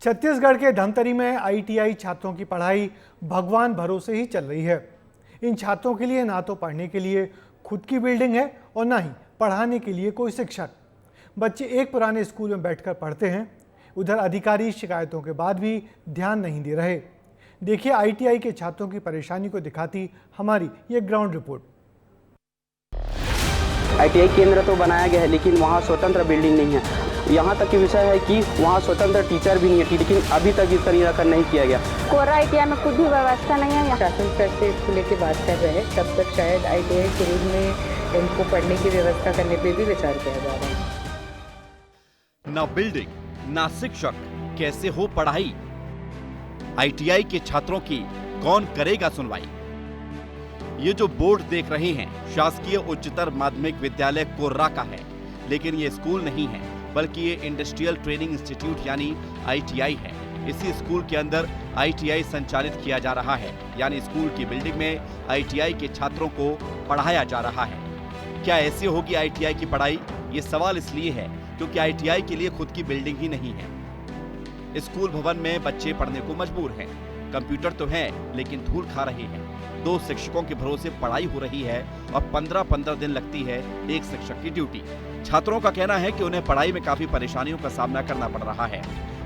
छत्तीसगढ़ के धमतरी में आईटीआई छात्रों की पढ़ाई भगवान भरोसे ही चल रही है। इन छात्रों के लिए ना तो पढ़ने के लिए खुद की बिल्डिंग है और ना ही पढ़ाने के लिए कोई शिक्षक। बच्चे एक पुराने स्कूल में बैठकर पढ़ते हैं। उधर अधिकारी शिकायतों के बाद भी ध्यान नहीं दे रहे। देखिए आईटीआई के छात्रों की परेशानी को दिखाती हमारी ये ग्राउंड रिपोर्ट। आईटीआई केंद्र तो बनाया गया है, लेकिन वहाँ स्वतंत्र बिल्डिंग नहीं है। यहाँ तक की विषय है कि वहाँ स्वतंत्र टीचर भी नहीं है, लेकिन अभी तक इसका निराकरण नहीं किया गया। कोर्रा आईटीआई में कुछ भी व्यवस्था नहीं है। शासन स्तर से इसको लेके बात कर रहे हैं, तब तक शायद आईटीआई के रूप में इनको पढ़ने की व्यवस्था करने पे भी विचार किया जा रहा है। ना बिल्डिंग, ना शिक्षक, कैसे हो पढ़ाई? आईटीआई के छात्रों की कौन करेगा सुनवाई? ये जो बोर्ड देख रहे हैं शासकीय उच्चतर माध्यमिक विद्यालय कोर्रा का है, लेकिन ये स्कूल नहीं है, बल्कि ये इंडस्ट्रियल ट्रेनिंग इंस्टीट्यूट यानी आईटीआई है। इसी स्कूल के अंदर आईटीआई संचालित किया जा रहा है, यानी स्कूल की बिल्डिंग में आईटीआई के छात्रों को पढ़ाया जा रहा है। क्या ऐसी होगी आईटीआई की पढ़ाई? ये सवाल इसलिए है क्योंकि आईटीआई के लिए खुद की बिल्डिंग ही नहीं है। स्कूल भवन में बच्चे पढ़ने को मजबूर हैं। कंप्यूटर तो है, लेकिन धूल खा रहे हैं। 2 शिक्षकों के भरोसे पढ़ाई हो रही है और 15-15 दिन लगती है एक शिक्षक की ड्यूटी। छात्रों का कहना है कि उन्हें पढ़ाई में काफी परेशानियों का सामना करना पड़ रहा है।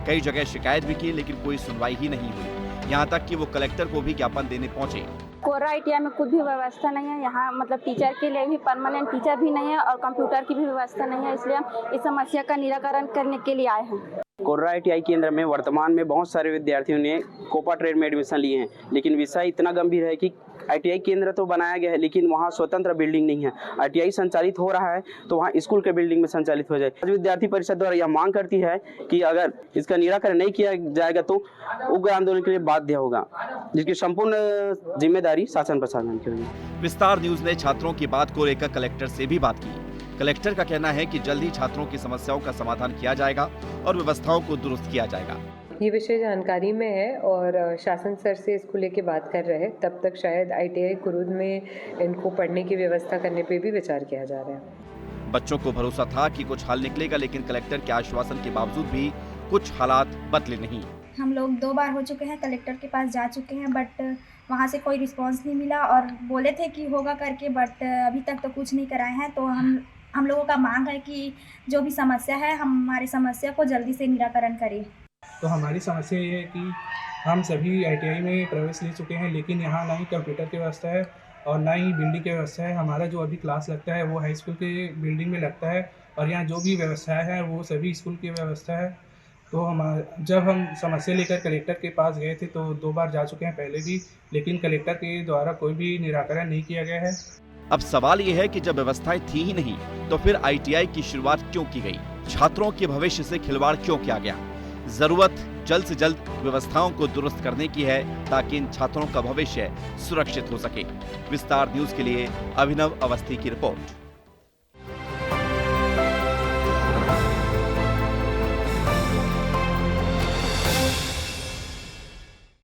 कई जगह शिकायत भी की, लेकिन कोई सुनवाई ही नहीं हुई। यहाँ तक कि वो कलेक्टर को भी ज्ञापन देने पहुंचे। कोर्रा आईटीआई में कुछ भी व्यवस्था नहीं है। यहाँ मतलब टीचर के लिए भी परमानेंट टीचर भी नहीं है और कंप्यूटर की भी व्यवस्था नहीं है, इसलिए हम इस समस्या का निराकरण करने के लिए आए हैं। कोर्रा आईटीआई केंद्र में वर्तमान में बहुत सारे विद्यार्थियों ने कोपा ट्रेड में एडमिशन लिए हैं, लेकिन विषय इतना गंभीर है कि आईटीआई केंद्र तो बनाया गया है, लेकिन वहाँ स्वतंत्र बिल्डिंग नहीं है। आईटीआई संचालित हो रहा है तो वहाँ स्कूल के बिल्डिंग में संचालित हो जाए। विद्यार्थी परिषद द्वारा यह मांग करती है कि अगर इसका निराकरण नहीं किया जाएगा तो उग्र आंदोलन के लिए बाध्य होगा, जिसकी संपूर्ण जिम्मेदारी शासन प्रशासन की होगी। विस्तार न्यूज ने छात्रों की बात को लेकर कलेक्टर से भी बात की। कलेक्टर का कहना है कि जल्द ही छात्रों की समस्याओं का समाधान किया जाएगा और व्यवस्थाओं को दुरुस्त किया जाएगा। ये विषय जानकारी में है और शासन स्तर से इसको लेके बात कर रहे हैं, तब तक शायद आईटीआई कुरूद में इनको पढ़ने की व्यवस्था करने पे भी विचार किया जा रहा है। बच्चों को भरोसा था कि कुछ हल निकलेगा, लेकिन कलेक्टर के आश्वासन के बावजूद भी कुछ हालात बदले नहीं। हम लोग 2 बार हो चुके हैं, कलेक्टर के पास जा चुके हैं, बट वहाँ से कोई रिस्पांस नहीं मिला और बोले थे कि होगा करके, बट अभी तक तो कुछ नहीं कराए हैं। तो हम लोगों का मांग है कि जो भी समस्या है हमारी समस्या को जल्दी से निराकरण करें। तो हमारी समस्या ये है कि हम सभी आईटीआई में प्रवेश ले चुके हैं, लेकिन यहाँ ना ही कंप्यूटर की व्यवस्था है और ना ही बिल्डिंग की व्यवस्था है। हमारा जो अभी क्लास लगता है वो हाई स्कूल के बिल्डिंग में लगता है और यहाँ जो भी व्यवस्थाएं हैं वो सभी स्कूल की व्यवस्था है। तो जब हम समस्या लेकर कलेक्टर के पास गए थे तो 2 बार जा चुके हैं पहले भी, लेकिन कलेक्टर के द्वारा कोई भी निराकरण नहीं किया गया है। अब सवाल ये है कि जब व्यवस्थाएं थी ही नहीं तो फिर आईटीआई की शुरुआत क्यों की गई? छात्रों के भविष्य से खिलवाड़ क्यों किया गया? जरूरत जल्द से जल्द व्यवस्थाओं को दुरुस्त करने की है ताकि इन छात्रों का भविष्य सुरक्षित हो सके। विस्तार न्यूज के लिए अभिनव अवस्थी की रिपोर्ट।